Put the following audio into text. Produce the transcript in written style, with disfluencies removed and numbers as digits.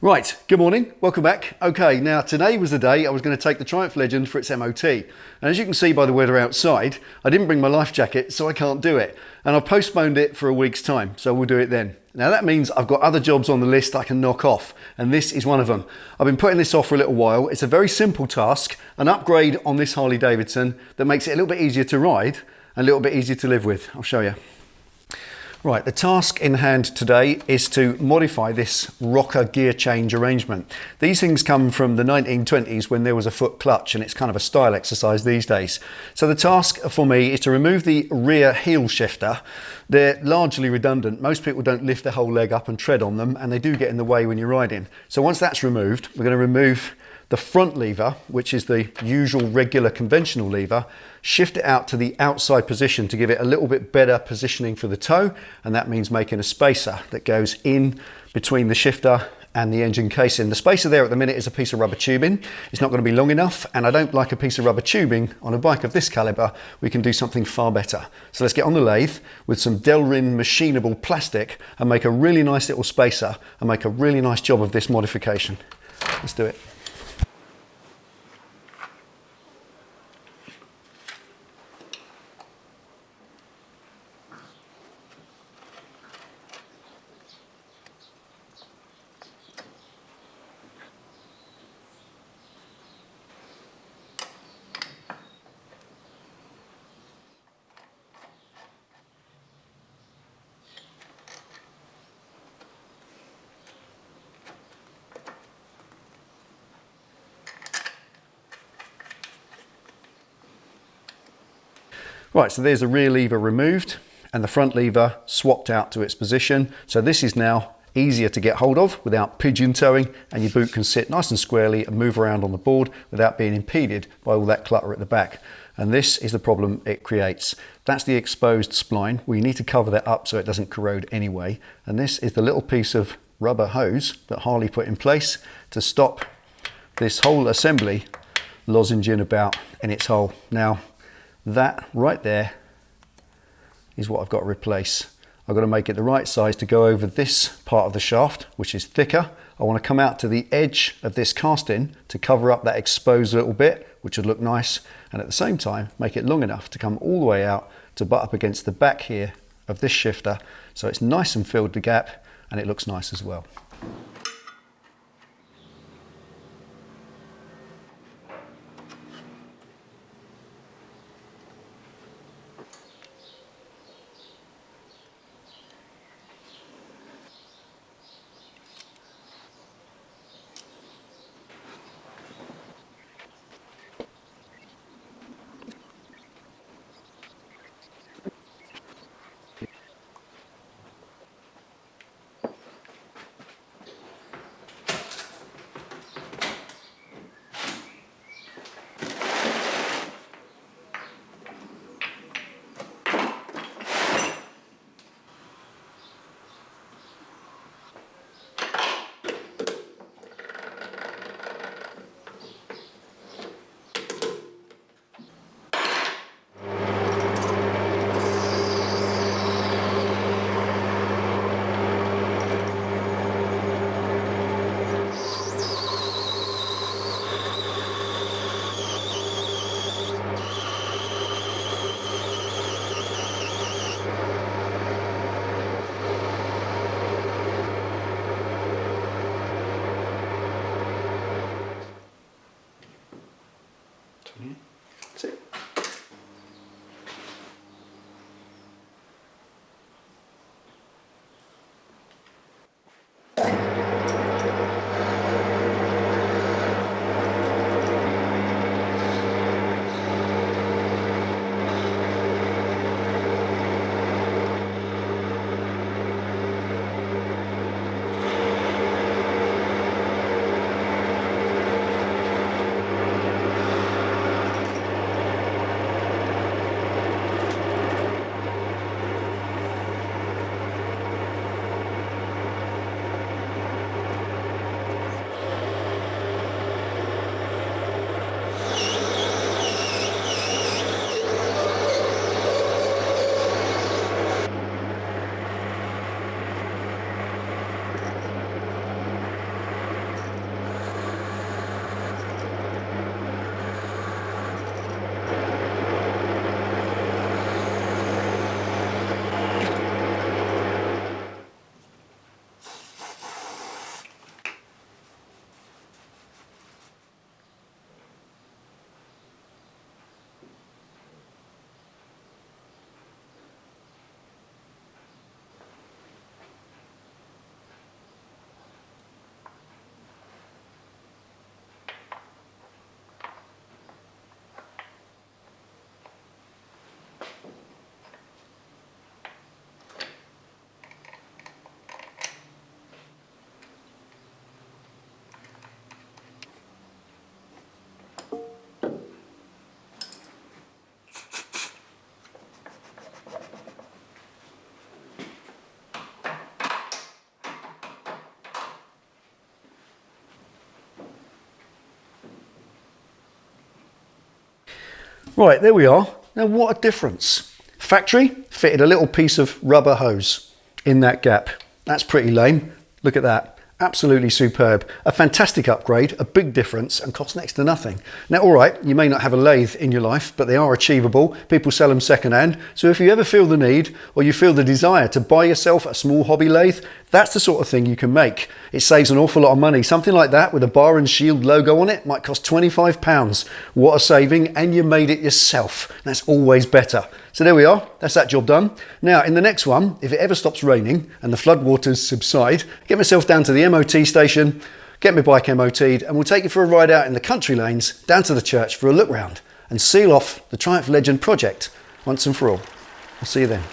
Right, good morning, welcome back. Okay, now today was the day I was going to take the Triumph Legend for its MOT. And as you can see by the weather outside, I didn't bring my life jacket, so I can't do it. And I've postponed it for a week's time, so we'll do it then. Now that means I've got other jobs on the list I can knock off, and this is one of them. I've been putting this off for a little while. It's a very simple task, an upgrade on this Harley Davidson that makes it a little bit easier to ride and a little bit easier to live with. I'll show you. Right, the task in hand today is to modify this rocker gear change arrangement. These things come from the 1920s when there was a foot clutch, and it's kind of a style exercise these days. So the task for me is to remove the rear heel shifter. They're largely redundant. Most people don't lift their whole leg up and tread on them, and they do get in the way when you're riding. So once that's removed, we're going to remove the front lever, which is the usual regular conventional lever, shift it out to the outside position to give it a little bit better positioning for the toe, and that means making a spacer that goes in between the shifter and the engine casing. The spacer there at the minute is a piece of rubber tubing. It's not going to be long enough, and I don't like a piece of rubber tubing on a bike of this caliber. We can do something far better. So let's get on the lathe with some Delrin machinable plastic and make a really nice little spacer and make a really nice job of this modification. Let's do it. Right, so there's the rear lever removed and the front lever swapped out to its position. So this is now easier to get hold of without pigeon toeing, and your boot can sit nice and squarely and move around on the board without being impeded by all that clutter at the back. And this is the problem it creates. That's the exposed spline. We need to cover that up so it doesn't corrode anyway. And this is the little piece of rubber hose that Harley put in place to stop this whole assembly lozenging about in its hole. Now, that right there is what I've got to replace. I've got to make it the right size to go over this part of the shaft, which is thicker. I want to come out to the edge of this casting to cover up that exposed little bit, which would look nice, and at the same time make it long enough to come all the way out to butt up against the back here of this shifter, so it's nice and filled the gap and it looks nice as well. Right, there we are. Now what a difference. Factory fitted a little piece of rubber hose in that gap. That's pretty lame. Look at that. Absolutely superb. A fantastic upgrade, a big difference, and costs next to nothing. Now, all right, you may not have a lathe in your life, but they are achievable. People sell them secondhand. So if you ever feel the need or you feel the desire to buy yourself a small hobby lathe, that's the sort of thing you can make. It saves an awful lot of money. Something like that with a Bar and Shield logo on it might cost £25. What a saving, and you made it yourself. That's always better. So there we are, that's that job done. Now in the next one, if it ever stops raining and the floodwaters subside, get myself down to the MOT station, get my bike MOT'd, and we'll take you for a ride out in the country lanes down to the church for a look round and seal off the Triumph Legend project once and for all. I'll see you then.